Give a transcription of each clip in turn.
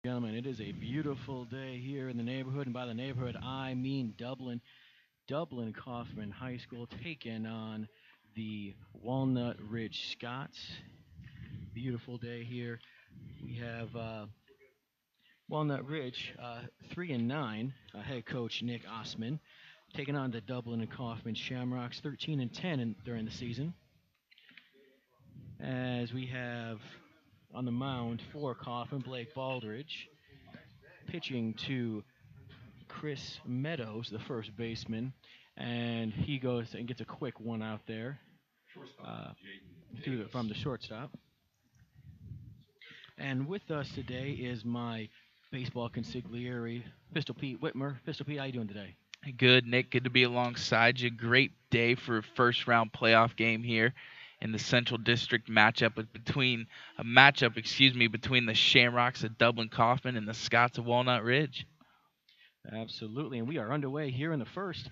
Gentlemen, it is a beautiful day here in the neighborhood, and by the neighborhood, I mean Dublin. Dublin Coffman High School taking on the Walnut Ridge Scots. Beautiful day here. We have Walnut Ridge, 3-9, head coach Nick Osman, taking on the Dublin and Kaufman Shamrocks, 13-10 during the season. As we have on the mound for Kaufman, Blake Baldridge, pitching to Chris Meadows, the first baseman, and he goes and gets a quick one out there uh, from the shortstop. And with us today is my baseball consigliere, Pistol Pete Whitmer. Pistol Pete, how you doing today? Good, Nick. Good to be alongside you. Great day for a first round playoff game here in the Central District between the Shamrocks of Dublin Coffman and the Scots of Walnut Ridge. Absolutely, and we are underway here in the first.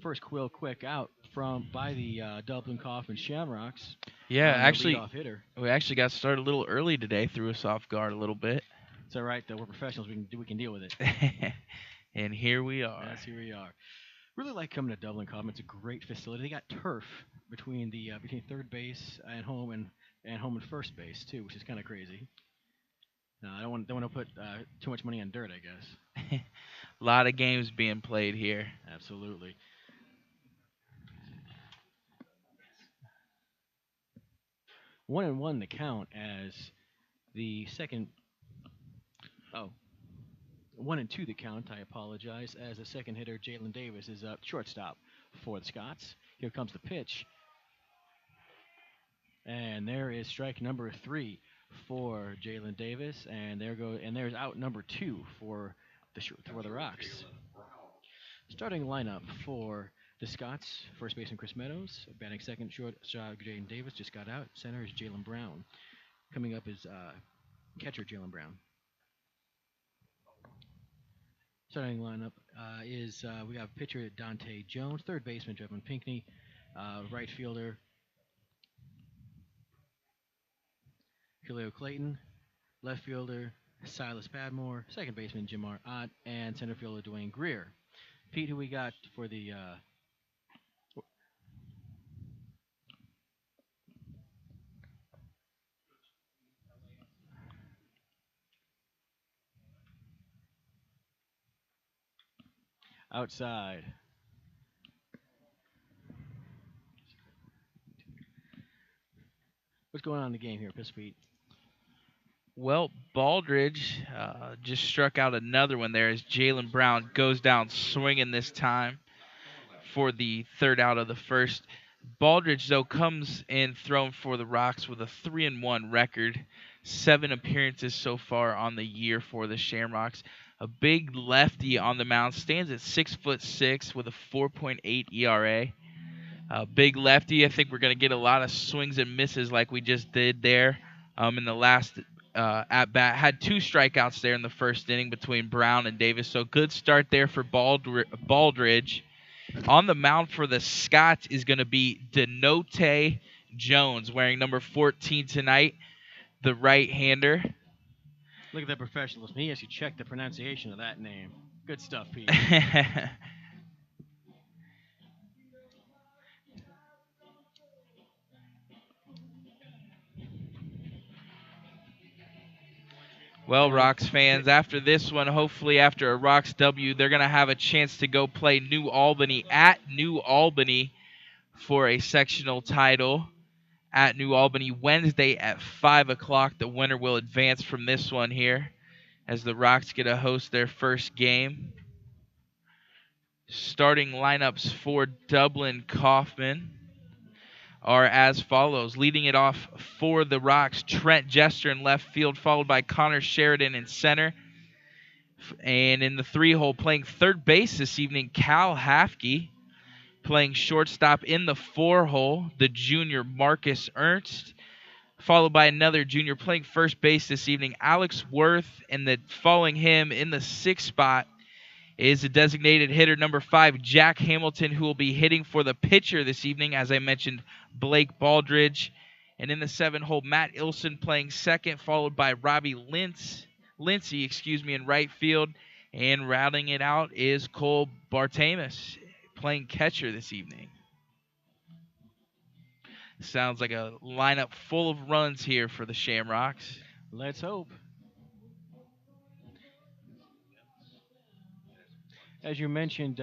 First quick out from by the Dublin Coffin Shamrocks Yeah, on their actually, leadoff hitter. we actually got started a little early today. Threw us off guard a little bit. It's all right that we're professionals. We can deal with it. And here we are. Yes, here we are. Really like coming to Dublin Common. It's a great facility. They got turf between third base and home and first base too, which is kind of crazy. No, I don't want to put too much money on dirt, I guess. A lot of games being played here. Absolutely. 1-1 the count as the second. Oh, 1-2 the count. I apologize. As the second hitter, Jalen Davis, is up shortstop for the Scots. Here comes the pitch. And there is strike number 3 for Jalen Davis, and there's out number 2 for the Rocks. Starting lineup for the Scots: first baseman Chris Meadows, batting second short Jalen Davis just got out. Center is Jalen Brown. Coming up is catcher Jalen Brown. Starting lineup is we got pitcher Dante Jones, third baseman Trevin Pinkney, right fielder Julio Clayton, left fielder Silas Padmore, second baseman Jamar Ott, and center fielder Dwayne Greer. Pete, who we got for the outside? What's going on in the game here, Piss Pete? Well, Baldridge just struck out another one there as Jalen Brown goes down swinging this time for the third out of the first. Baldridge, though, comes in thrown for the Rocks with a 3-1 record, 7 appearances so far on the year for the Shamrocks. A big lefty on the mound, stands at 6'6" with a 4.8 ERA. Big lefty. I think we're going to get a lot of swings and misses like we just did there in the last at bat. Had 2 strikeouts there in the first inning between Brown and Davis. So good start there for Baldridge. On the mound for the Scots is going to be Denote Jones, wearing number 14 tonight, the right-hander. Look at that professionalism. He actually checked the pronunciation of that name. Good stuff, Pete. Well, Rocks fans, after this one, hopefully after a Rocks W, they're going to have a chance to go play New Albany at New Albany for a sectional title at New Albany Wednesday at 5 o'clock. The winner will advance from this one here as the Rocks get to host their first game. Starting lineups for Dublin Coffman are as follows. Leading it off for the Rocks, Trent Jester in left field, followed by Connor Sheridan in center. And in the 3-hole, playing third base this evening, Cal Hafke. Playing shortstop in the 4-hole, the junior Marcus Ernst. Followed by another junior playing first base this evening, Alex Worth. And following him in the 6th spot is the designated hitter number 5, Jack Hamilton, who will be hitting for the pitcher this evening, as I mentioned, Blake Baldridge. And in the 7-hole, Matt Ilson playing second, followed by Robbie Lintz, Lindsey, in right field. And routing it out is Cole Bartamus, playing catcher this evening. Sounds like a lineup full of runs here for the Shamrocks. Let's hope. As you mentioned,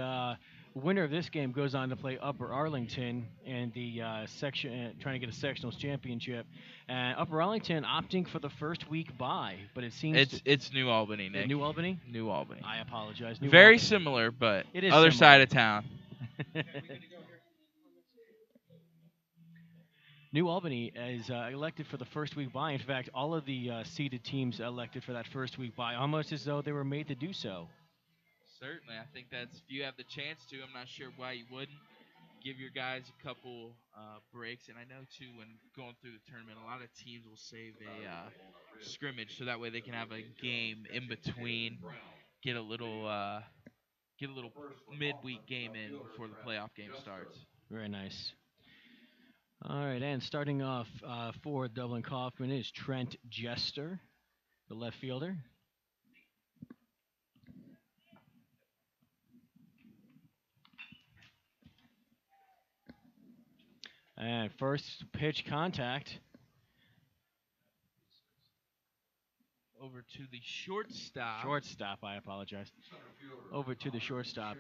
winner of this game goes on to play Upper Arlington in the section, trying to get a sectionals championship. And Upper Arlington opting for the first week bye, but it seems It's New Albany, Nick. New Albany. New Albany. I apologize. New Very Albany. similar, but It is other similar. side of town. New Albany is elected for the first week bye. In fact, all of the seeded teams elected for that first week bye, almost as though they were made to do so. Certainly, I think that's if you have the chance to. I'm not sure why you wouldn't give your guys a couple breaks. And I know too, when going through the tournament, a lot of teams will save a scrimmage so that way they can have a game in between, get a little midweek game in before the playoff game starts. Very nice. All right, and starting off for Dublin Coffman is Trent Jester, the left fielder. And first pitch contact. Over to the shortstop. Shortstop, I apologize. Over to the shortstop,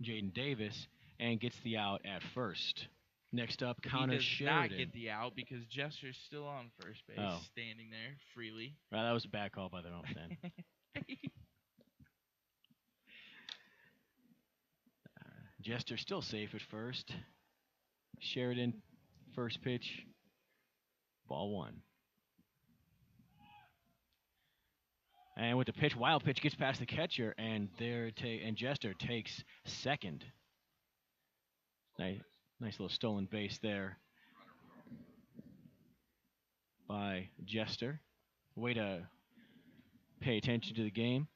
Jaden Davis, and gets the out at first. Next up, Connor He does Sheridan. not get the out because Jester's still on first base, standing there freely. Right, that was a bad call by the ump then. Jester still safe at first. Sheridan, first pitch, ball one. And with the pitch, wild pitch gets past the catcher, and and Jester takes second. Nice little stolen base there by Jester. Way to pay attention to the game.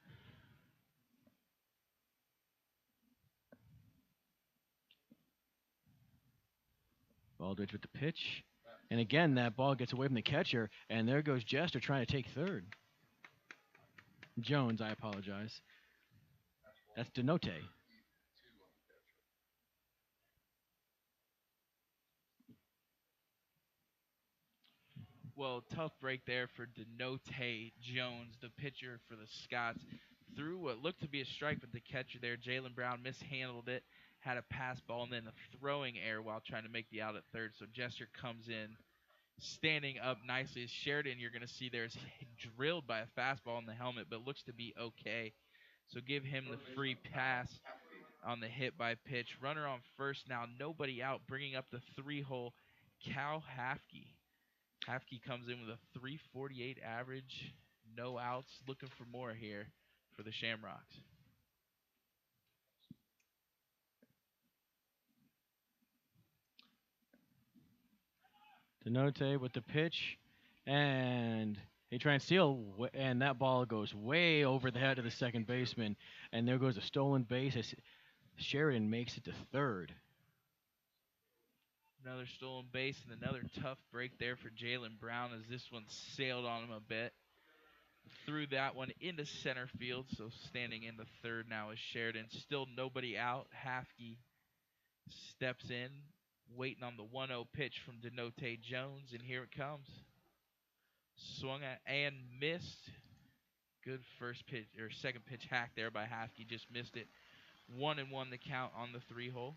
Baldridge with the pitch. And again, that ball gets away from the catcher, and there goes Jester trying to take third. Jones, I apologize. That's Denote. Well, tough break there for Denote Jones, the pitcher for the Scots. Threw what looked to be a strike, but the catcher there, Jalen Brown, mishandled it, had a pass ball, and then a throwing error while trying to make the out at third. So Jester comes in, standing up nicely. As Sheridan, you're going to see there's drilled by a fastball in the helmet, but looks to be okay. So give him the free pass on the hit by pitch. Runner on first now, nobody out, bringing up the 3-hole, Cal Hafke. Hafke comes in with a 348 average, no outs, looking for more here for the Shamrocks. Denote with the pitch, and they try and steal, and that ball goes way over the head of the second baseman, and there goes a stolen base as Sheridan makes it to third. Another stolen base and another tough break there for Jalen Brown as this one sailed on him a bit. Threw that one into center field, so standing in the third now is Sheridan. Still nobody out. Hafke steps in, waiting on the 1-0 pitch from Denote Jones, and here it comes. Swung at and missed. Good first pitch or second pitch hack there by Hafke. Just missed it. 1-1 the count on the 3-hole.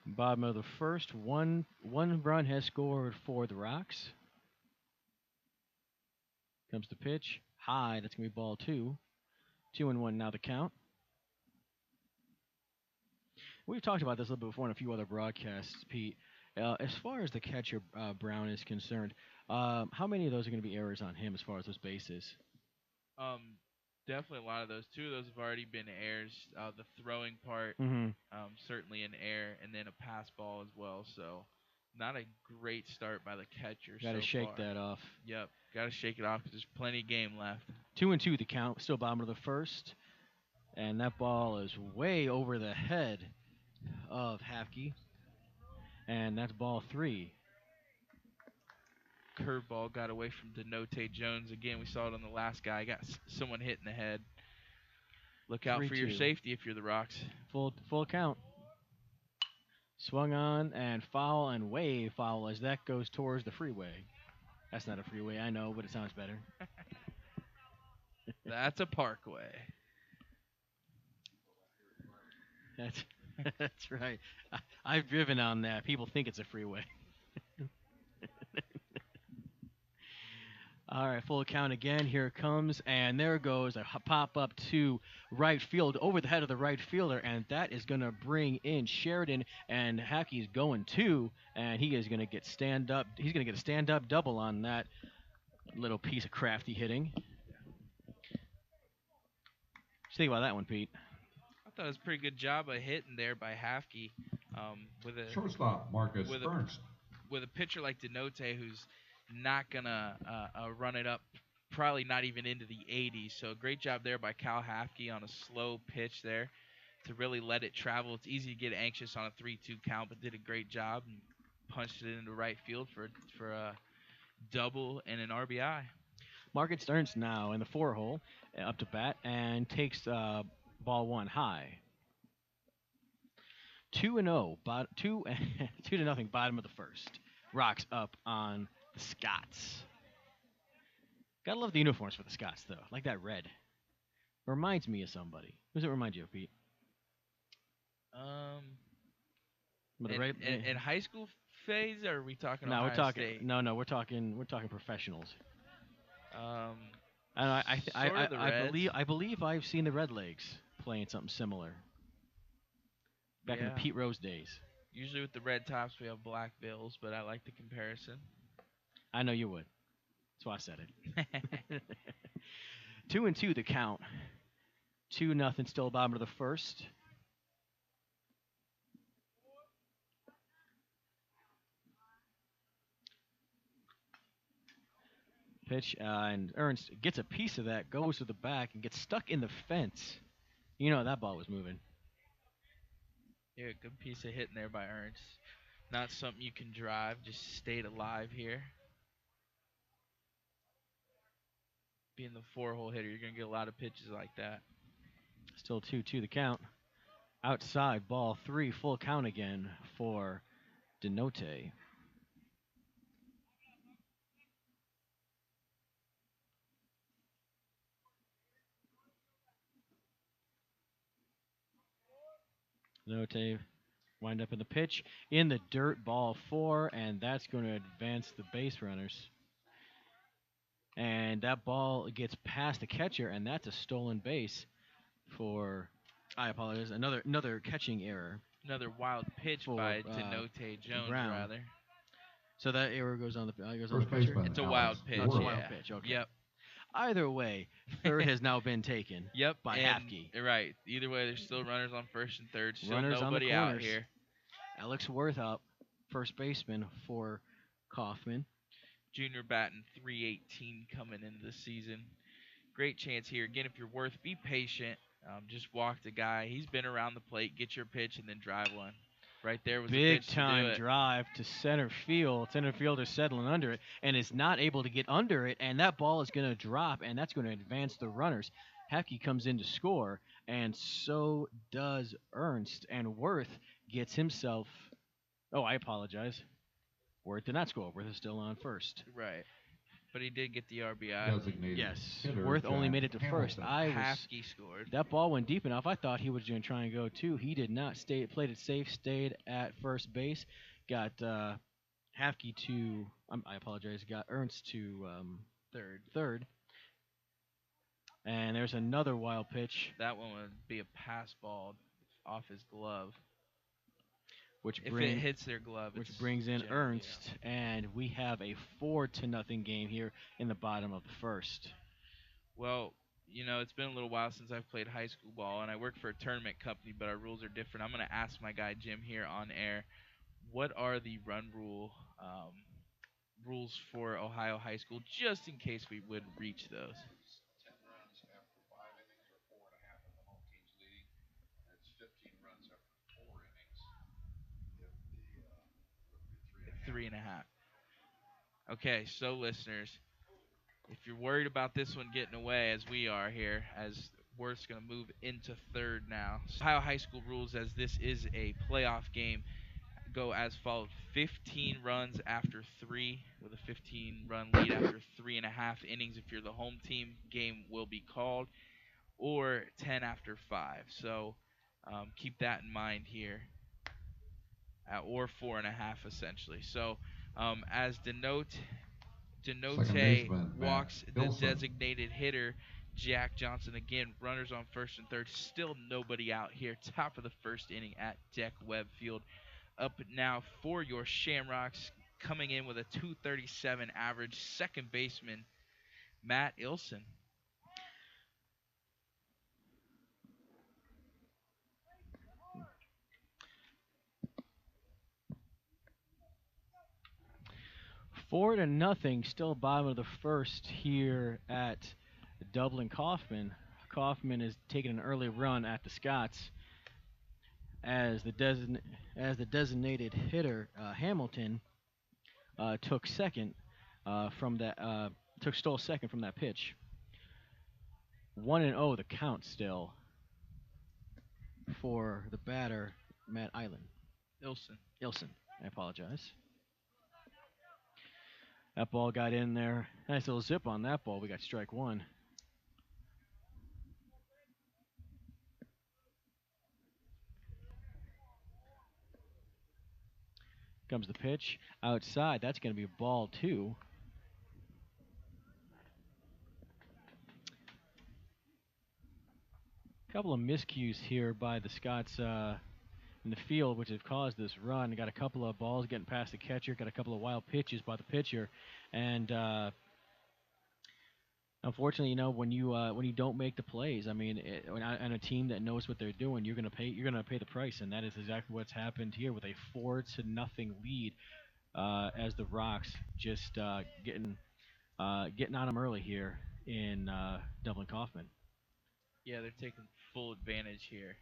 Bottom of the first, one run has scored for the Rocks. Comes the pitch. High, that's going to be ball two. 2-1 now the count. We've talked about this a little bit before in a few other broadcasts, Pete. As far as the catcher Brown is concerned, how many of those are going to be errors on him as far as those bases? Definitely a lot of those. 2 of those have already been errors. The throwing part, certainly an error, and then a pass ball as well. So not a great start by the catcher. Got to shake that off. Yep, got to shake it off because there's plenty of game left. 2-2 the count. Still bottom of the first. And that ball is way over the head of Hafke. And that's ball 3. curveball got away from Denote Jones. Again, we saw it on the last guy. Got someone hit in the head. Look out for your 3-2. safety if you're the Rocks. Full count. Swung on and foul and way foul as that goes towards the freeway. That's not a freeway, I know, but it sounds better. That's a parkway. That's that's right. I've driven on that. People think it's a freeway. All right, full count again. Here it comes, and there goes a pop up to right field over the head of the right fielder, and that is going to bring in Sheridan, and Hackey's going too, and he is going to get stand up. He's going to get a stand up double on that little piece of crafty hitting. What you think about that one, Pete? I thought it was a pretty good job of hitting there by Hafke, with a Shortstop Marcus with a Ernst. with a pitcher like Denote who's not gonna run it up, probably not even into the 80s. So great job there by Cal Hafke on a slow pitch there to really let it travel. It's easy to get anxious on a 3-2 count, but did a great job and punched it into right field for a double and an RBI. Marcus Ernst now in the 4 hole, up to bat, and takes ball one high. 2-0, 2 2-0, bottom of the first. Rocks up on the Scots. Gotta love the uniforms for the Scots though, like that red. Reminds me of somebody. Who does it remind you of, Pete? With the red, In high school phase, or are we talking no, Ohio we're talking. State? No, we're talking professionals. And Sort of the Reds. I believe I've seen the Red Legs playing something similar back in the Pete Rose days. Usually with the red tops we have black bills, but I like the comparison. I know you would. That's why I said it. 2-2 the count. 2-0 still bottom of the first. Pitch, and Ernst gets a piece of that, goes to the back, and gets stuck in the fence. You know that ball was moving. Yeah, good piece of hitting there by Ernst. Not something you can drive, just stayed alive here. Being the 4-hole hitter, you're going to get a lot of pitches like that. Still 2-2 the count. Outside, ball 3, full count again for Denote. Denote wind up in the pitch. In the dirt, ball 4, and that's going to advance the base runners. And that ball gets past the catcher, and that's a stolen base for, I apologize, another catching error. Another wild pitch for, by Denote Jones, Brown. rather. So that error goes on the First pitcher? baseman, It's a Alex wild pitch. It's a Warren. wild Yeah. pitch, okay. Yep. Either way, third has now been taken by and, Hafke. Right. Either way, there's still runners on first and third. Still Runners on the nobody out corners. here. Alex Worth up, first baseman for Coffman. Junior batting .318 coming into the season. Great chance here. Again, if you're Worth, be patient. Just walk the guy. He's been around the plate. Get your pitch and then drive one. Right there was the Big pitch to do time it. drive to center field. Center fielder settling under it and is not able to get under it, and that ball is going to drop, and that's going to advance the runners. Hafke comes in to score, and so does Ernst, and Worth gets himself. Oh, I apologize. Worth did not score. Worth is still on first. Right. But he did get the RBI. Designated Yes, hitter, Worth only Jack made it to first. Hamilton. Hafke scored. That ball went deep enough. I thought he was going to try and go too. He did not. Played it safe. Stayed at first base. Got Hafke to. I apologize. Got Ernst to third. And there's another wild pitch, That one would be a pass ball off his glove. which If it hits their glove, which it's brings in generally Ernst, and we have a 4-0 game here in the bottom of the first. Well, it's been a little while since I've played high school ball, and I work for a tournament company, but our rules are different. I'm going to ask my guy Jim here on air, what are the run rules for Ohio high school, just in case we would reach those? 10 runs after 5 innings or 4.5 if the home team's leading. It's 15 runs after 4 innings if the 3.5. Three and a half. Okay, so listeners, if you're worried about this one getting away, as we are here, as Worth's going to move into third now. Ohio High School rules, as this is a playoff game, go as follows: 15 runs after 3, with a 15-run lead after 3.5 innings. If you're the home team, game will be called, or 10 after 5. So keep that in mind here, or 4.5 essentially. So as Second Denote baseman, Matt walks the Ilson. designated hitter, Jack Johnson. Again, runners on first and third. Still nobody out here. Top of the first inning at Deck Webb Field. Up now for your Shamrocks, coming in with a 237 average, second baseman, Matt Ilson. Four to nothing, still bottom of the first here at Dublin Coffman. Coffman is taking an early run at the Scots as the designated hitter Hamilton took second from that stole second from that pitch. 1-0 the count still for the batter Matt Ilson. I apologize. That ball got in there. Nice little zip on that ball. We got strike one. Comes the pitch outside. That's going to be a ball two. Couple of miscues here by the Scots in the field, which have caused this run. Got a couple of balls getting past the catcher. Got a couple of wild pitches by the pitcher, and unfortunately, when you don't make the plays, I mean, on a team that knows what they're doing, you're gonna pay the price, and that is exactly what's happened here with a 4-0 lead as the Rocks just getting on them early here in Dublin Coffman. Yeah, they're taking full advantage here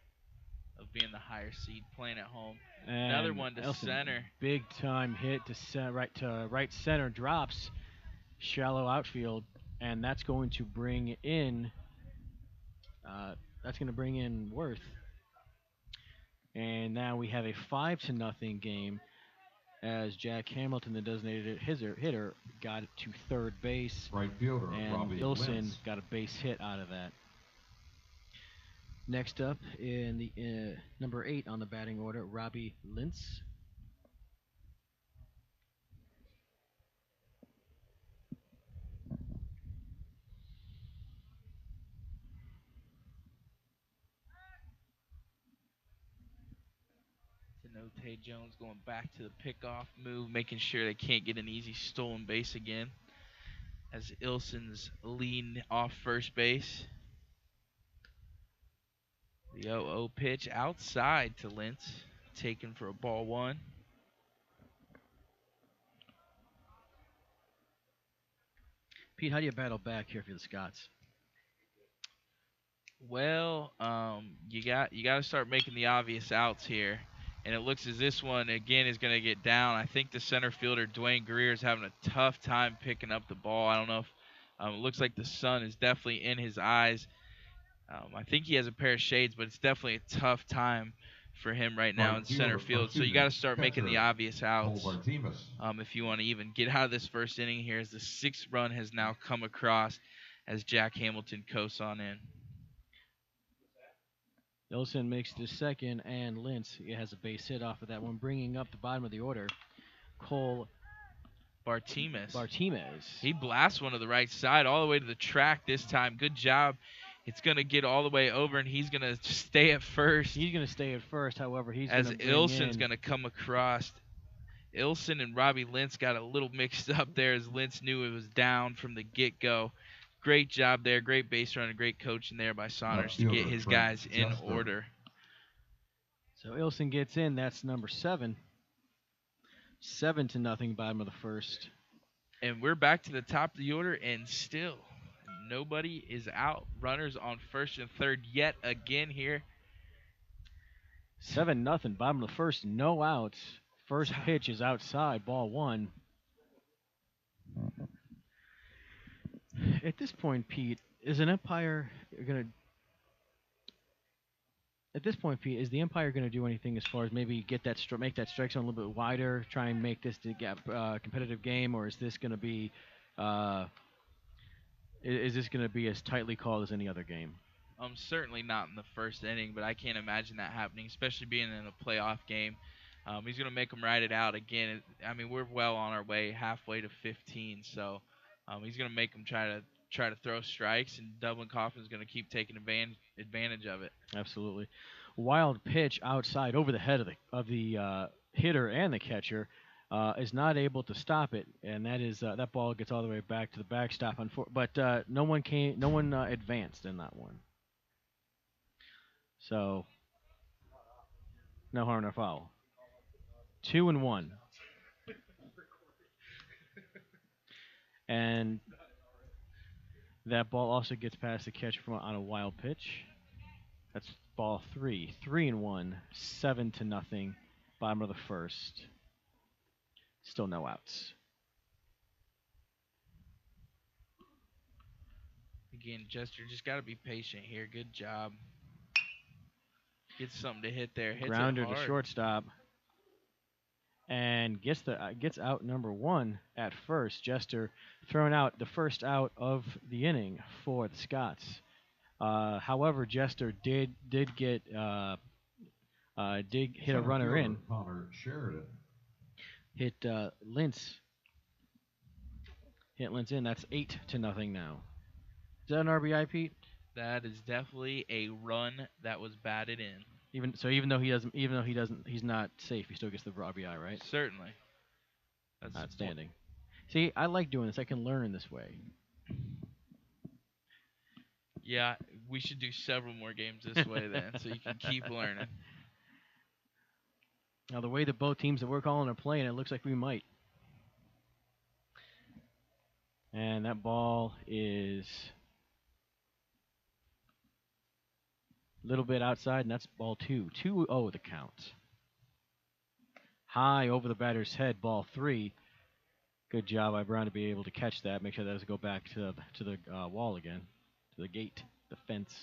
of being the higher seed, playing at home. Another And one to Elson, center. big time hit to right center, drops shallow outfield, and that's going to bring in Worth. And now we have a 5-0 game as Jack Hamilton, the designated hitter, got to third base, Right fielder, and Robbie Ilson Lentz. got a base hit out of that. Next up in the number 8 on the batting order, Robbie Lentz. Denote Jones going back to the pickoff move, making sure they can't get an easy stolen base again, as Ilson's lean off first base. The 0-0 pitch outside to Lentz, taken for a ball one. Pete, how do you battle back here for the Scots? Well, you got to start making the obvious outs here, and it looks as this one again is going to get down. I think the center fielder Dwayne Greer is having a tough time picking up the ball. I don't know if it looks like the sun is definitely in his eyes. I think he has a pair of shades, but it's definitely a tough time for him right now in center field. So you got to start making the obvious outs if you want to even get out of this first inning here, as the 6th run has now come across as Jack Hamilton coasts on in. Ilson makes the second, and Lentz has a base hit off of that one, bringing up the bottom of the order. Cole Bartimes. He blasts one to the right side all the way to the track this time. Good job. It's going to get all the way over, and he's going to stay at first. He's going to stay at first. However, he's as going to Ilson's going to come across. Ilson and Robbie Lentz got a little mixed up there, as Lentz knew it was down from the get-go. Great job there. Great base run and great coaching there by Saunders to get his guys in order. So Ilson gets in. That's number 7. 7-0, bottom of the first. And we're back to the top of the order, and still nobody is out. Runners on first and third yet again here. 7-0, bottom of the first. No outs. First pitch is outside. Ball 1. At this point, Pete, is an umpire gonna? At this point, Pete, is the umpire going to do anything as far as maybe get that make that strike zone a little bit wider, try and make this to get competitive game, or is this going to be, uh, is this going to be as tightly called as any other game? Certainly not in the first inning, but I can't imagine that happening, especially being in a playoff game. He's going to make them ride it out again. I mean, we're well on our way, halfway to 15, so he's going to make them try to throw strikes, and Dublin Coffman's going to keep taking advantage of it. Absolutely. Wild pitch outside over the head of the hitter and the catcher is not able to stop it, and that ball gets all the way back to the backstop. But no one advanced in that one. So no harm, no foul. 2-1, and that ball also gets past the catcher on a wild pitch. That's ball three. 3-1, 7-0. Bottom of the first. Still no outs. Again, Jester just got to be patient here. Good job. Gets something to hit there. Hits Grounder it to hard. shortstop. And gets out number one at first. Jester throwing out the first out of the inning for the Scots. However, Jester did hit a runner in. Connor Sheridan. Hit Lintz. Hit Lintz in. That's 8-0 now. Is that an RBI, Pete? That is definitely a run that was batted in. Even though he's not safe. He still gets the RBI, right? Certainly. That's outstanding. See, I like doing this. I can learn in this way. Yeah, we should do several more games this way then, so you can keep learning. Now, the way that both teams that we're calling are playing, it looks like we might. And that ball is a little bit outside, and that's ball 2. 2-0 the count. High over the batter's head, ball 3. Good job by Brown to be able to catch that. Make sure that doesn't go back to the wall again, to the gate, the fence.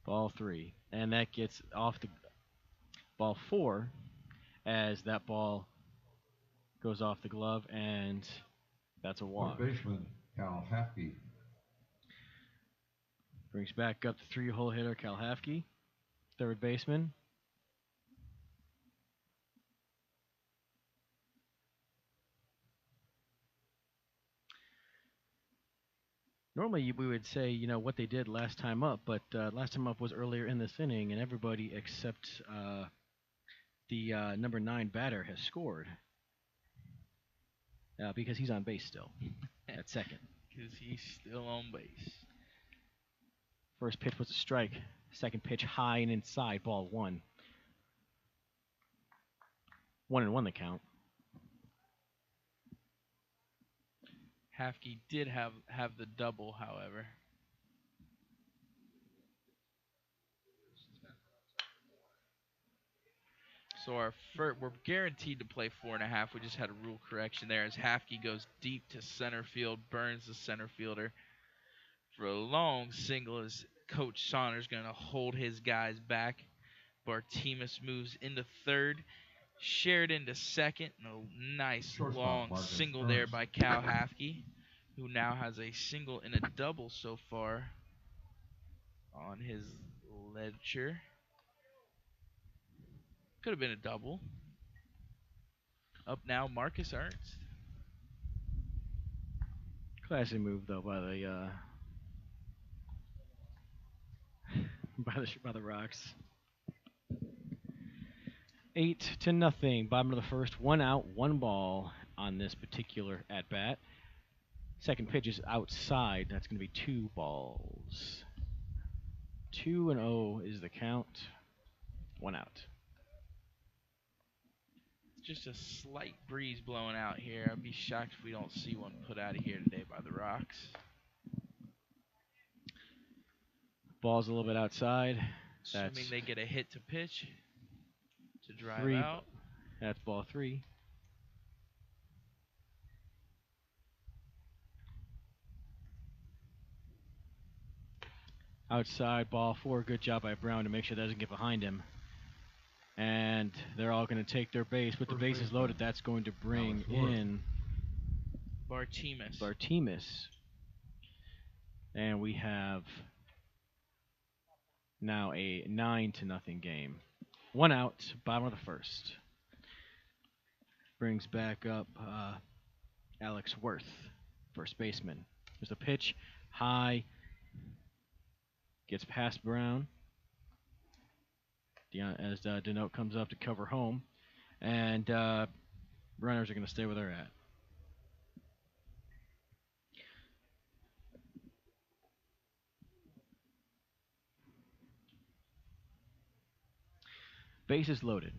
Ball 3, and that gets off the ball 4 as that ball goes off the glove, and that's a walk. Third baseman Cal Hafke. Brings back up the 3-hole hitter Cal Hafke, third baseman. Normally we would say, what they did last time up, but last time up was earlier in this inning, and everybody except the number 9 batter has scored because he's on base still at second. Because he's still on base. First pitch was a strike. Second pitch high and inside, ball 1. 1-1 the count. Hafke did have the double, however. So we're guaranteed to play 4.5. We just had a rule correction there as Hafke goes deep to center field, burns the center fielder for a long single as Coach Saunders going to hold his guys back. Bartimus moves into third. Sheridan to second. And a nice Shortstop, long Marcus single Ernst. there by Cal Hafke, who now has a single and a double so far on his ledger. Could have been a double. Up now, Marcus Ernst. Classy move though by the by the Rocks. 8-0. Bottom of the first. 1 out, 1 ball on this particular at bat. Second pitch is outside. That's going to be 2 balls. 2-0 is the count. 1 out. Just a slight breeze blowing out here. I'd be shocked if we don't see one put out of here today by the Rocks. Ball's a little bit outside. Assuming they get a hit to pitch to drive three, out. That's ball 3. Outside, ball 4. Good job by Brown to make sure that doesn't get behind him. And they're all going to take their base. With the bases loaded, that's going to bring in Bartimus. And we have now a 9-0 game. 1 out, bottom of the first. Brings back up Alex Worth, first baseman. There's a pitch, high, gets past Brown. As Denote comes up to cover home. And runners are going to stay where they're at. Bases loaded.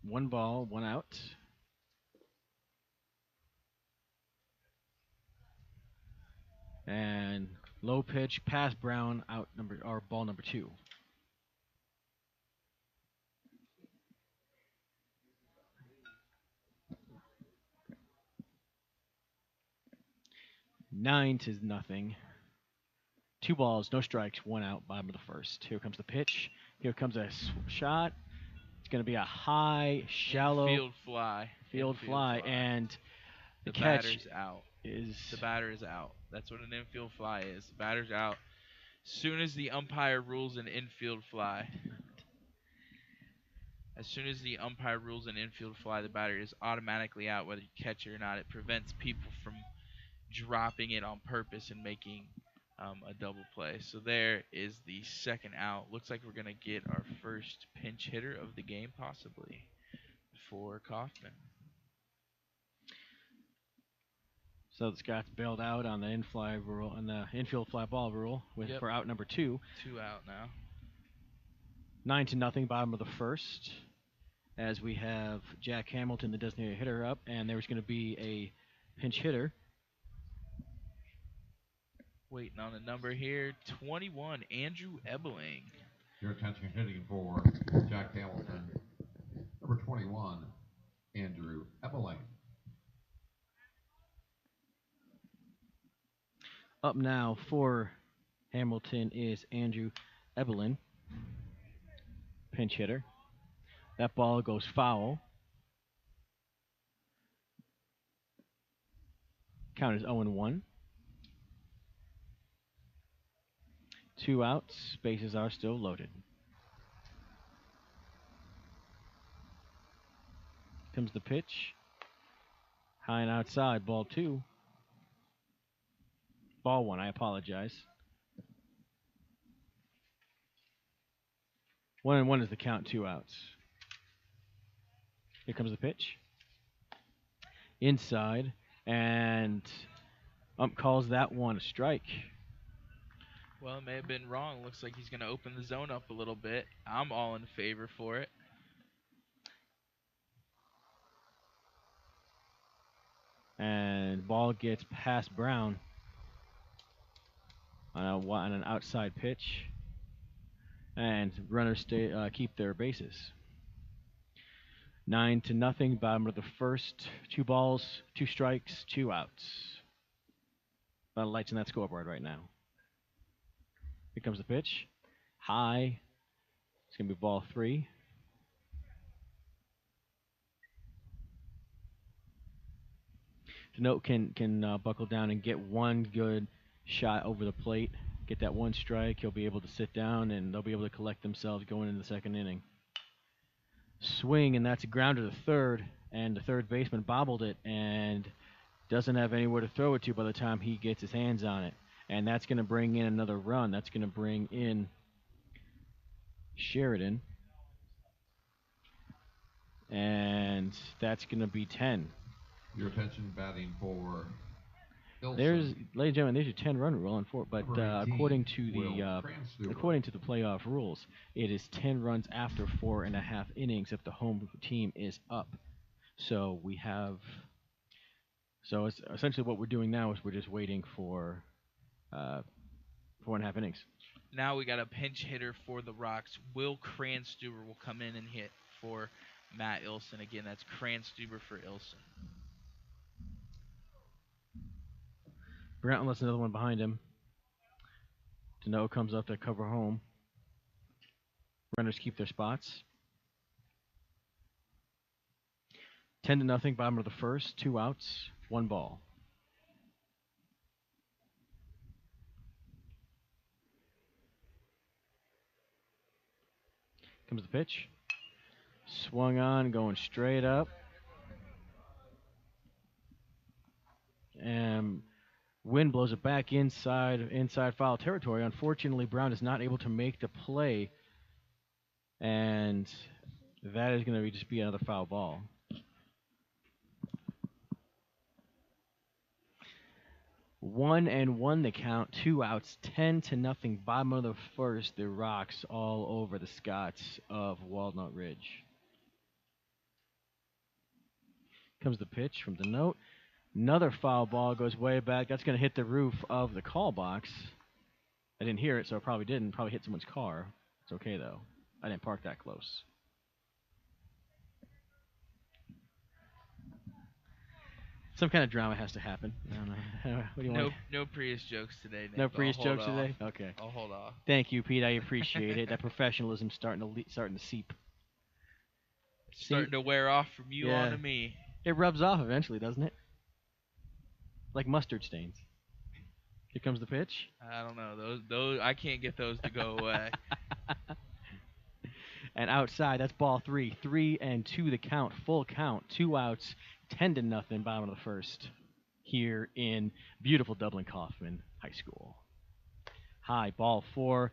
1 ball, 1 out. And low pitch, past Brown, ball number 2. Nine to nothing. 2 balls, no strikes, 1 out, bottom of the first. Here comes the pitch. Here comes a shot. It's going to be a high, shallow Infield fly. Field fly, and the catch batter's out. Is the batter is out. That's what an infield fly is. The batter's out. Soon as the umpire rules an infield fly, the batter is automatically out, whether you catch it or not. It prevents people from dropping it on purpose and making a double play. So there is the second out. Looks like we're going to get our first pinch hitter of the game, possibly, for Coffman. So the Scots bailed out on the infield fly ball rule for out number 2. 2 out now. 9-0, bottom of the first. As we have Jack Hamilton, the designated hitter, up, and there's going to be a pinch hitter. Waiting on the number here, 21, Andrew Ebeling. Your attention hitting for Jack Hamilton. Number 21, Andrew Ebeling. Up now for Hamilton is Andrew Ebeling, pinch hitter. That ball goes foul. Count is 0-1. 2 outs. Bases are still loaded. Comes the pitch. High and outside. Ball 2. Ball 1. I apologize. 1-1 is the count. 2 outs. Here comes the pitch. Inside. And ump calls that one a strike. Well, it may have been wrong. Looks like he's going to open the zone up a little bit. I'm all in favor for it. And ball gets past Brown on an outside pitch. And runners keep their bases. 9-0, bottom of the first. 2 balls, 2 strikes, 2 outs. A lot of lights on that scoreboard right now. Here comes the pitch. High. It's going to be ball 3. Denote can buckle down and get one good shot over the plate. Get that 1 strike. He'll be able to sit down, and they'll be able to collect themselves going into the second inning. Swing, and that's a grounder to third, and the third baseman bobbled it and doesn't have anywhere to throw it to by the time he gets his hands on it. And that's going to bring in another run. That's going to bring in Sheridan. And that's going to be 10. Your attention batting for ladies and gentlemen, there's your 10-run rule, but according to the playoff rules, it is 10 runs after 4.5 innings if the home team is up. So it's essentially what we're doing now is we're just waiting for 4.5 innings. Now we got a pinch hitter for the Rocks. Will Cranstuber will come in and hit for Matt Ilson. Again, that's Kranstuber for Ilson. Brown lets another one behind him. Deneau comes up to cover home. Runners keep their spots. 10-0, bottom of the first. 2 outs, 1 ball. Comes the pitch. Swung on, going straight up. And wind blows it back inside foul territory. Unfortunately, Brown is not able to make the play. And that is going to just be another foul ball. 1-1 the count, 2 outs, 10-0, bottom of the first. The Rocks all over the Scots of Walnut Ridge. Comes the pitch from Deneau. Another foul ball goes way back. That's going to hit the roof of the call box. I didn't hear it, so it probably didn't. Probably hit someone's car. It's okay, though. I didn't park that close. Some kind of drama has to happen. I don't know. What do you want? No Prius jokes today, Nick. No but Prius I'll hold jokes off. today? Okay. I'll hold off. Thank you, Pete. I appreciate it. That professionalism's starting to seep. Starting to wear off from you Yeah. onto me. It rubs off eventually, doesn't it? Like mustard stains. Here comes the pitch. I don't know. Those I can't get those to go away. And outside, that's ball 3. 3-2 the count. Full count. 2 outs. 10-0, bottom of the first. Here in beautiful Dublin Coffman High School. High, ball 4.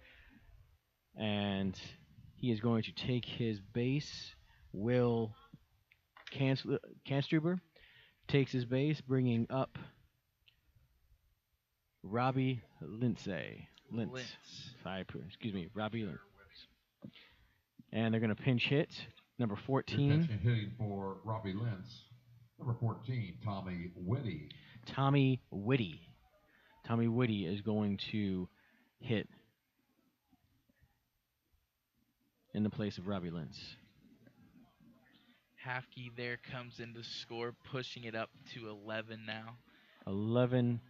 And he is going to take his base. Will Kanstruber takes his base, bringing up Robbie Lindsay. Excuse me, Robbie Lintz. And they're going to pinch hit number 14. Pitching hitting for Robbie Lintz. Number 14, Tommy Whitty. Tommy Whitty. Tommy Whitty is going to hit in the place of Robbie Lintz. Hafke there comes in to score, pushing it up to 11 now. 11-0.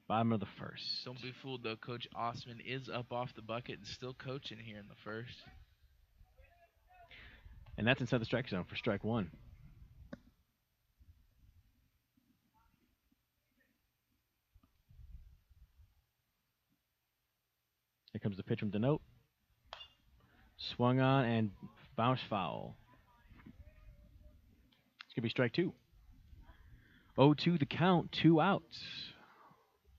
Bottom of the first. Don't be fooled though. Coach Osman is up off the bucket and still coaching here in the first. And that's inside the strike zone for strike 1. Here comes the pitch from Deneau. Swung on and bounce foul. It's going to be strike 2. 0-2 the count, 2 outs.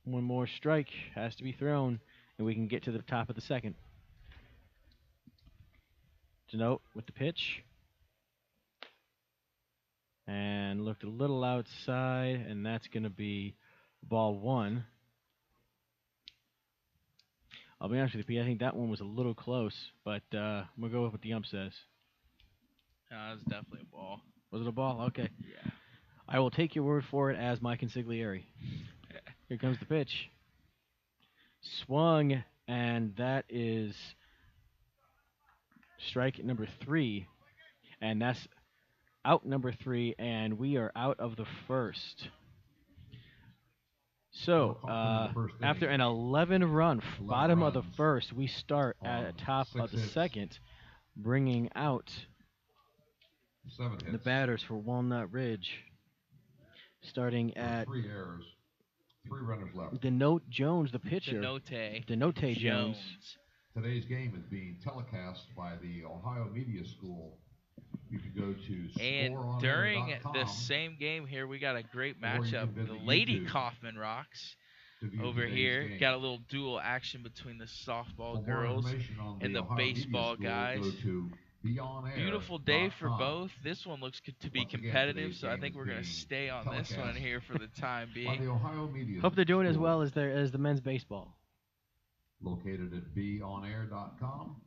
One more strike has to be thrown, and we can get to the top of the second. Deneau with the pitch. And looked a little outside, and that's going to be ball 1. I'll be honest with you, Pete, I think that one was a little close, but I'm going to go with what the ump says. That was definitely a ball. Was it a ball? Okay. Yeah. I will take your word for it as my consigliere. Here comes the pitch. Swung, and that is strike number 3. And that's out number 3, and we are out of the first. So, after an 11-run bottom of the first, we start at the top of the second, bringing out the batters for Walnut Ridge. Starting at 3 errors, 3 runners left. Deneau Jones, the pitcher. Denote Jones. Today's game is being telecast by the Ohio Media School. You can go to And during the same game here, we got a great matchup. The Lady Coffman Rocks over here got a little dual action between the softball girls and the baseball guys. Beautiful day for both. This one looks to be competitive, so I think we're going to stay on this one here for the time being. Hope they're doing as well as the men's baseball. Located at beonair.com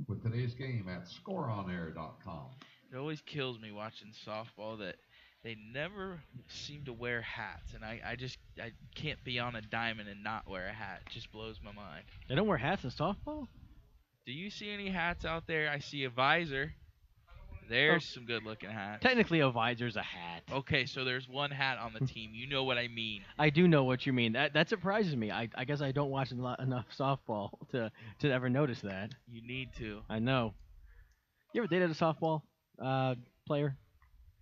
with today's game at scoreonair.com. It always kills me watching softball that they never seem to wear hats, and I can't be on a diamond and not wear a hat. It just blows my mind. They don't wear hats in softball? Do you see any hats out there? I see a visor. There's some good-looking hats. Technically, a visor's a hat. Okay, so there's one hat on the team. You know what I mean. I do know what you mean. That surprises me. I guess I don't watch enough softball to ever notice that. You need to. I know. You ever dated a softball player?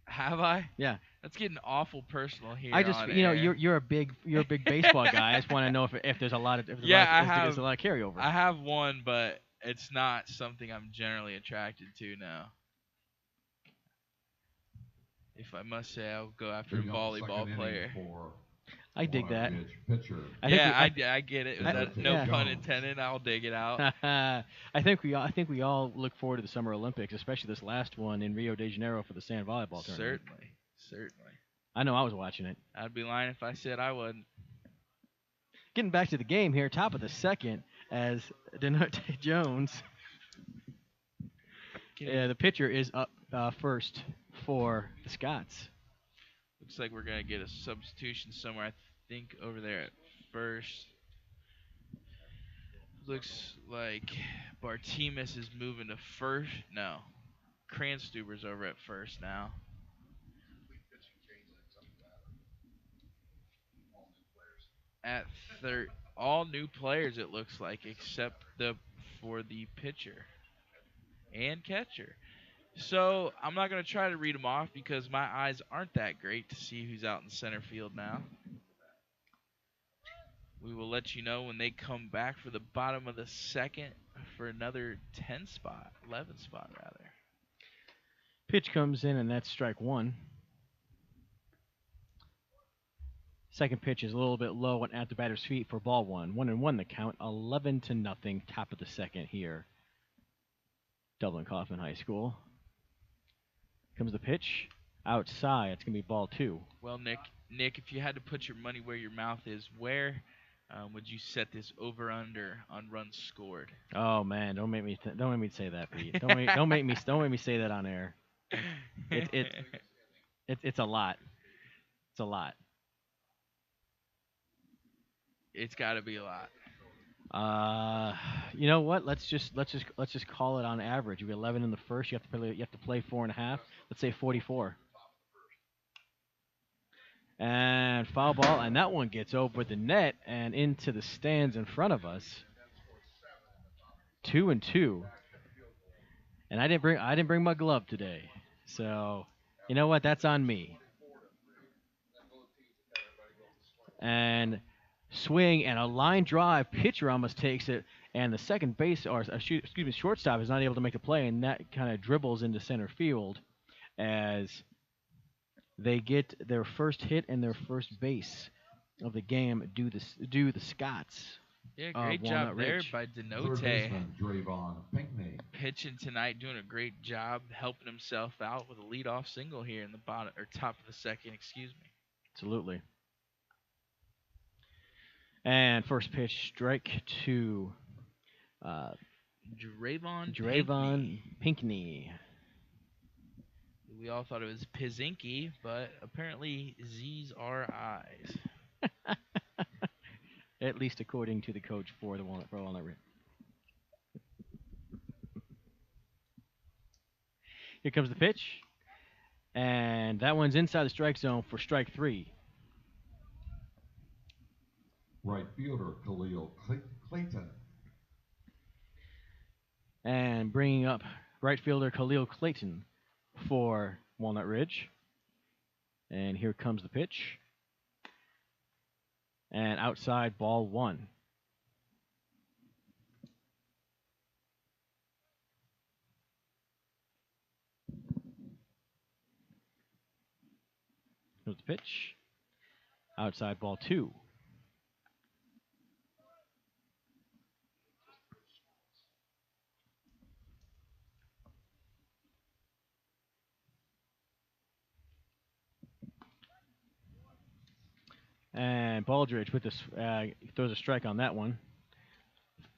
Have I? Yeah. That's getting awful personal here I just on you know air. you're a big baseball guy. I just want to know if there's a lot of Yeah, there's a lot of carryover. I have one, but it's not something I'm generally attracted to now. If I must say, I'll go after a Leading off the volleyball second player. inning for I dig Walnut that. Ridge pitcher. I get it. I- That, no yeah. pun intended. I'll dig it out. I think we all look forward to the Summer Olympics, especially this last one in Rio de Janeiro for the sand volleyball tournament. Certainly. I know I was watching it. I'd be lying if I said I wouldn't. Getting back to the game here, top of the second, as Denarte Jones, the pitcher, is up first for the Scots. Looks like we're gonna get a substitution somewhere. I think over there at first. Looks like Bartimus is moving to first. No, Kranstuber's over at first now. At third, all new players it looks like, except for the pitcher and catcher. So I'm not gonna try to read them off because my eyes aren't that great to see who's out in center field now. We will let you know when they come back for the bottom of the second for another 10 spot, 11 spot rather. Pitch comes in, and that's strike one. Second pitch is a little bit low and at the batter's feet for ball one. 1-1 the count, 11-0, top of the second here. Dublin Coffman High School. Comes the pitch. Outside, it's going to be ball two. Well, Nick, if you had to put your money where your mouth is, where would you set this over under on runs scored? Oh man, don't make me say that, Pete. Don't make me say that on air. It's a lot. It's a lot. It's got to be a lot. You know what? Let's just call it on average. You get 11 in the first. You have to play 4.5. Let's say 44. And foul ball, and that one gets over the net and into the stands in front of us. 2-2. And I didn't bring my glove today, so you know what? That's on me. And swing and a line drive. Pitcher almost takes it, and the second base shortstop is not able to make the play, and that kind of dribbles into center field as they get their first hit and their first base of the game. Do the Scots. Yeah, great job there by Third Denote. baseman Drayvon Pinckney. Pitching tonight, doing a great job, helping himself out with a leadoff single here in the bottom or top of the second. Excuse me. Absolutely. And first pitch, strike to Drayvon Pinckney. We all thought it was Pizinki, but apparently Z's are I's. At least according to the coach for the Walnut Ridge. Here comes the pitch. And that one's inside the strike zone for strike three. Right fielder Khalil Clayton. And bringing up right fielder Khalil Clayton for Walnut Ridge. And here comes the pitch. And outside, ball one. Here's the pitch. Outside, ball two. And Baldridge with this throws a strike on that one.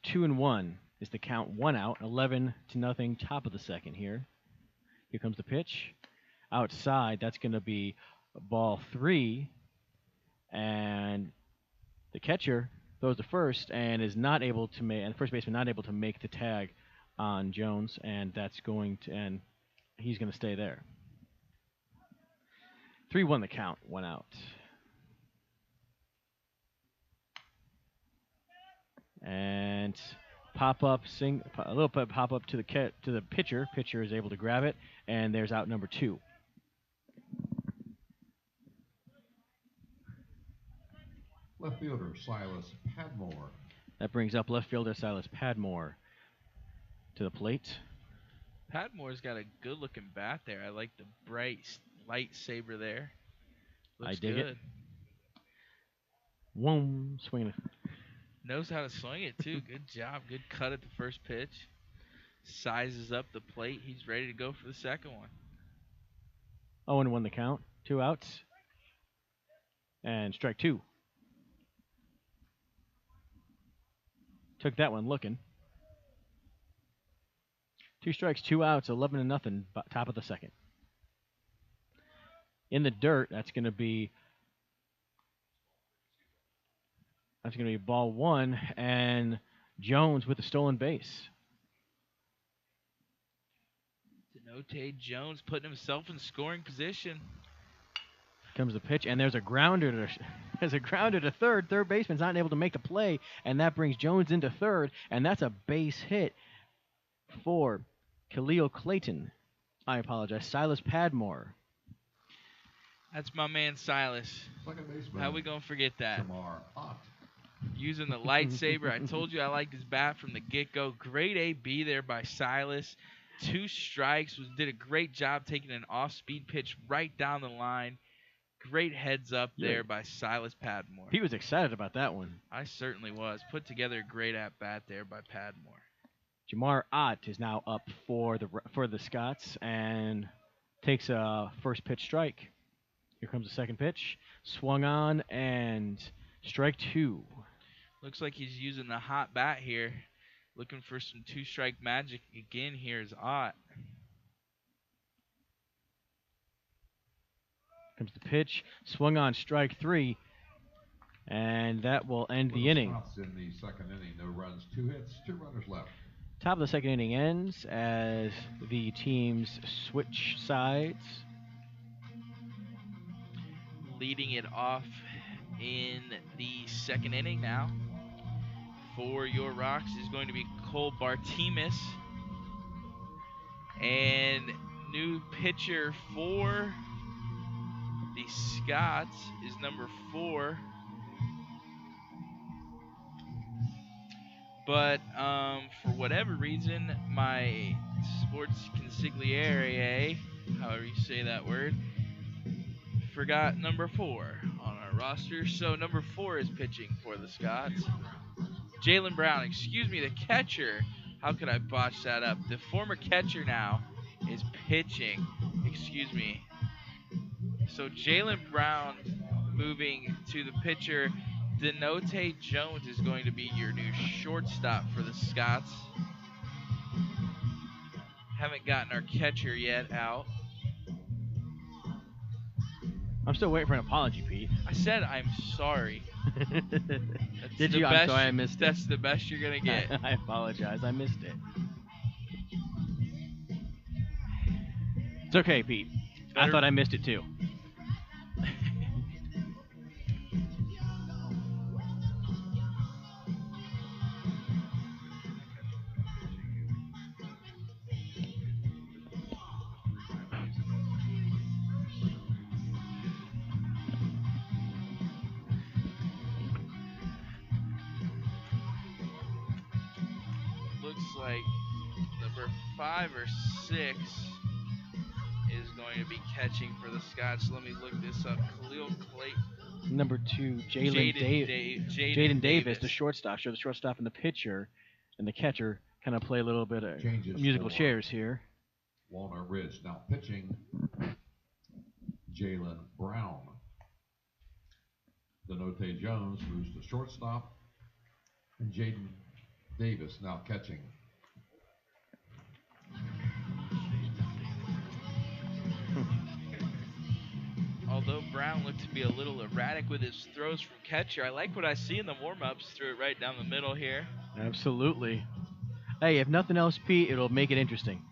2-1 is the count. 1 out. 11-0. Top of the second here. Here comes the pitch. Outside, that's going to be ball three. And the catcher throws the first and is not able to make, and the first baseman not able to make the tag on Jones, and that's going to end. he's going to stay there. 3-1 the count, 1 out. And pop up, a little bit pop up to the pitcher. Pitcher is able to grab it, and there's out number 2. Left fielder Silas Padmore. That brings up left fielder Silas Padmore to the plate. Padmore's got a good-looking bat there. I like the bright lightsaber there. Looks I dig good. it. One swing. Knows how to swing it too. Good job. Good cut at the first pitch. Sizes up the plate. He's ready to go for the second one. 0-1 the count. 2 outs. And strike 2. Took that one looking. 2 strikes, 2 outs, 11-0, top of the second. In the dirt, that's going to be ball 1, and Jones with the stolen base. Denote Jones putting himself in scoring position. Comes the pitch, and there's a grounder to third. Third baseman's not able to make the play, and that brings Jones into third, and that's a base hit for Khalil Clayton. I apologize, Silas Padmore. That's my man Silas. Second baseman. How we gonna forget that? Jamar Ott. Using the lightsaber. I told you I liked his bat from the get-go. Great AB there by Silas. 2 strikes. Did a great job taking an off-speed pitch right down the line. Great heads up there by Silas Padmore. He was excited about that one. I certainly was. Put together a great at-bat there by Padmore. Jamar Ott is now up for the Scots and takes a first pitch strike. Here comes the second pitch. Swung on and strike 2. Looks like he's using the hot bat here. Looking for some 2-strike magic again. Here's Ott. Comes the pitch. Swung on strike 3. And that will end the inning. In the second inning, no runs, 2 hits, 2 runners left. Top of the second inning ends as the teams switch sides. Leading it off in the second inning now for your Rocks is going to be Cole Bartemus. And new pitcher for the Scots is number 4. But for whatever reason, my sports consigliere, however you say that word, forgot number 4 on our roster. So number 4 is pitching for the Scots. Jalen Brown, excuse me, the catcher. How could I botch that up? The former catcher now is pitching. Excuse me. So Jalen Brown moving to the pitcher. Denote Jones is going to be your new shortstop for the Scots. Haven't gotten our catcher yet out. I'm still waiting for an apology, Pete. I said I'm sorry. Did you? I'm sorry I missed it. That's the best you're going to get. I apologize. I missed it. It's okay, Pete. I thought I missed it too. Looks like number 5 or 6 is going to be catching for the Scots. Let me look this up. Khalil Clayton. Number 2, Jaden Davis, the shortstop. So the shortstop and the pitcher and the catcher kind of play a little bit of musical chairs here. Walnut Ridge now pitching Jalen Brown. Denote Jones moves to shortstop. And Jaden Davis now catching. Although Brown looked to be a little erratic with his throws from catcher, I like what I see in the warm-ups. Threw it right down the middle here. Absolutely. Hey, if nothing else, Pete, it'll make it interesting.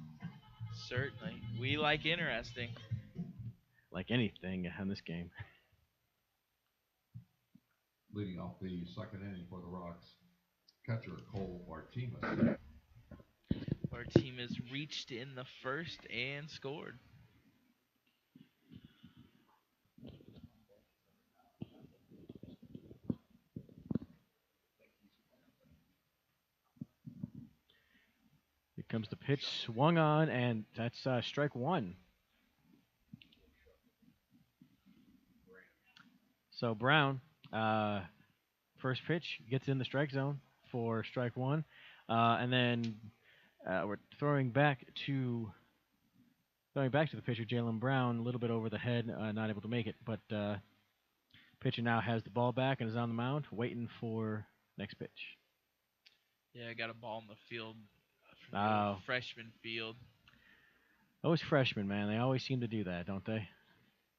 Certainly. We like interesting. Like anything in this game. Leading off the second inning for the Rocks, catcher Cole Martinez. Our team has reached in the first and scored. Here comes the pitch, swung on, and that's strike one. So Brown, first pitch, gets in the strike zone for strike one. And then we're throwing back to the pitcher, Jalen Brown, a little bit over the head, not able to make it. But pitcher now has the ball back and is on the mound, waiting for next pitch. Yeah, I got a ball in the field from the Oh, old freshman field. those freshmen, man, they always seem to do that, don't they?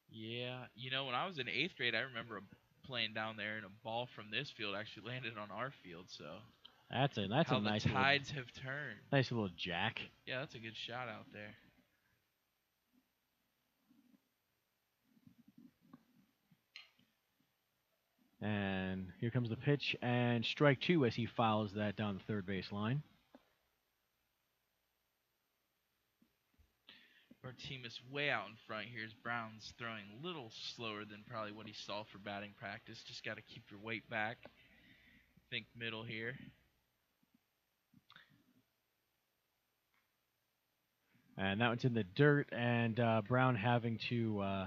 Yeah, when I was in 8th grade, I remember playing down there, and a ball from this field actually landed on our field. So That's a how the nice tides have turned. little jack. Yeah, that's a good shot out there. And here comes the pitch, and strike two as he fouls that down the third base line. Our team is way out in front here as Brown's throwing a little slower than probably what he saw for batting practice. Just got to keep your weight back. Think middle here. And that one's in the dirt, and Brown having to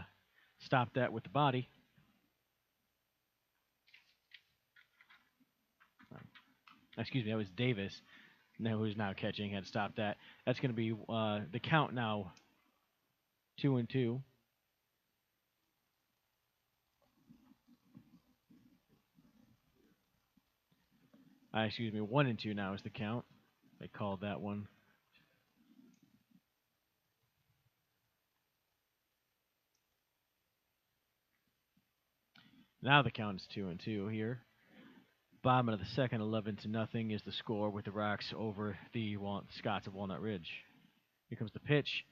stop that with the body. Excuse me, that was Davis, who's now catching, had to stop that. That's going to be the count now, 2-2. Excuse me, 1-2 now is the count. They called that one. Now the count is 2-2 here. Bottom of the second, 11-0 is the score with the Rocks over the Scots of Walnut Ridge. Here comes the pitch.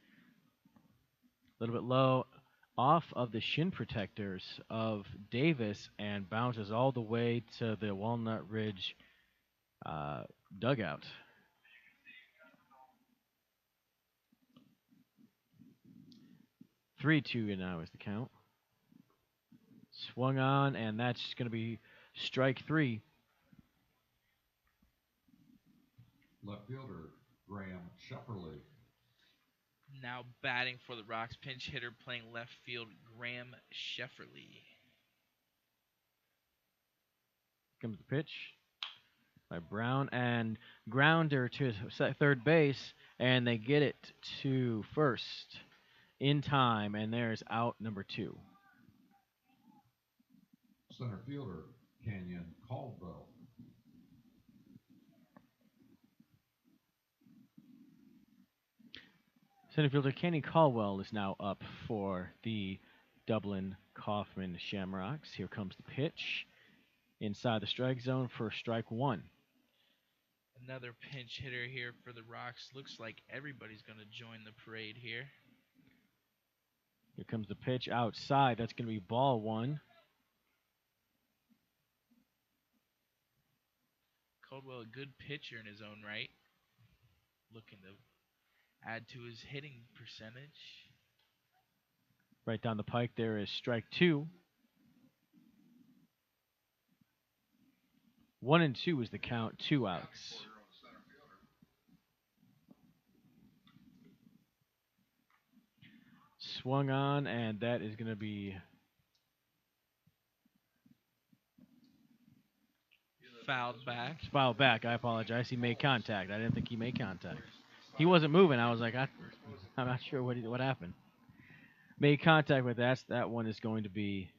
A little bit low, off of the shin protectors of Davis, and bounces all the way to the Walnut Ridge dugout. Three-two now is the count. Swung on, and that's going to be strike three. Left fielder Graham Shefferly. Now batting for the Rocks, pinch hitter playing left field, Graham Shefferly. Comes the pitch by Brown, and grounder to third base, and they get it to first in time, and there's out number two. Center fielder Canyon Caldwell. Center fielder Kenny Caldwell is now up for the Dublin Coffman Shamrocks. Here comes the pitch inside the strike zone for strike one. Another pinch hitter here for the Rocks. Looks like everybody's going to join the parade here. Here comes the pitch outside. That's going to be ball one. Caldwell, a good pitcher in his own right. Looking to add to his hitting percentage. Right down the pike there is strike two. 1-2 is the count, 2 outs. Swung on, and that is going to be Fouled back. fouled back. I apologize. He made contact. I didn't think he made contact. He wasn't moving. I was like, I'm not sure what happened. Made contact with that. That one is going to be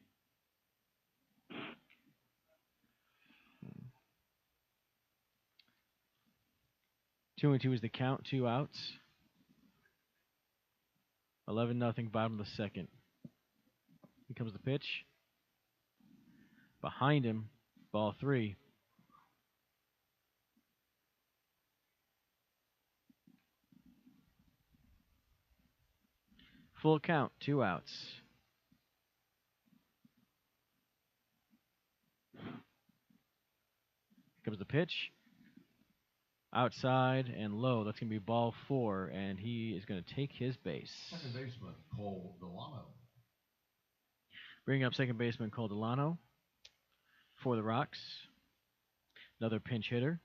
2-2 is the count, 2 outs. 11-0, bottom of the second. Here comes the pitch. Behind him, ball three. Full count, 2 outs. Here comes the pitch. Outside and low. That's going to be ball 4, and he is going to take his base. Second baseman, Cole Delano. Bringing up second baseman Cole Delano for the Rocks. Another pinch hitter.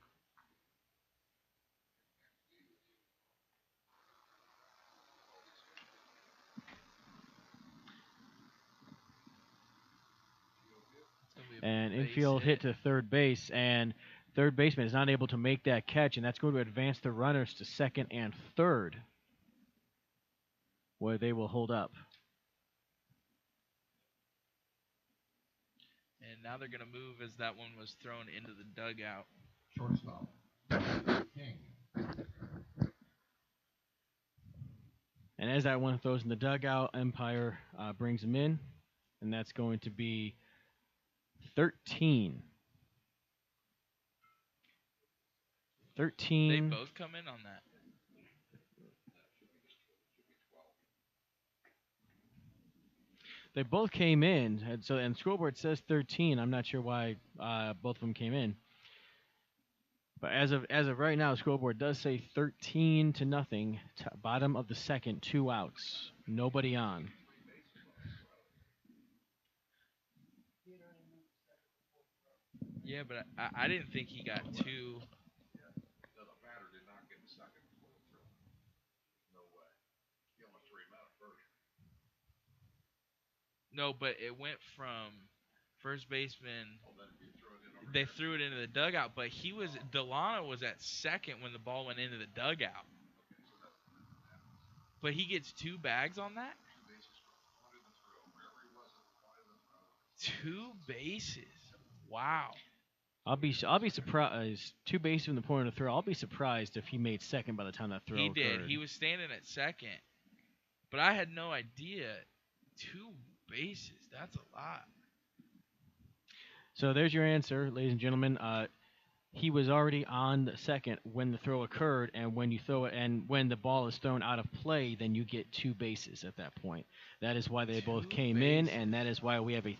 And infield hit to third base, and third baseman is not able to make that catch, and that's going to advance the runners to second and third, where they will hold up. And now they're going to move as that one was thrown into the dugout. Shortstop, King. And as that one throws in the dugout, umpire brings him in, and that's going to be 13. 13. They both come in on that. They both came in, and scoreboard says 13. I'm not sure why both of them came in. But as of right now, scoreboard does say 13-0. Bottom of the second, 2 outs, nobody on. Yeah, but I didn't think he got 2. No, the batter did not get the second before the throw. No way. He almost threw him out at first. No, but it went from first baseman. Oh, then he threw it in over They there. threw it into the dugout, but Delano was at second when the ball went into the dugout. Okay, so that. But he gets 2 bags on that? 2 bases from the point of the throw. Wherever he was at the point of the throw. 2 bases. Wow. I'll be surprised. 2 bases from the point of the throw. I'll be surprised if he made second by the time that throw He occurred. did. He was standing at second. But I had no idea. 2 bases. That's a lot. So there's your answer, ladies and gentlemen. He was already on the second when the throw occurred, and when you throw it, and when the ball is thrown out of play, then you get 2 bases at that point. That is why they both 2 came in, bases. and that is why we have a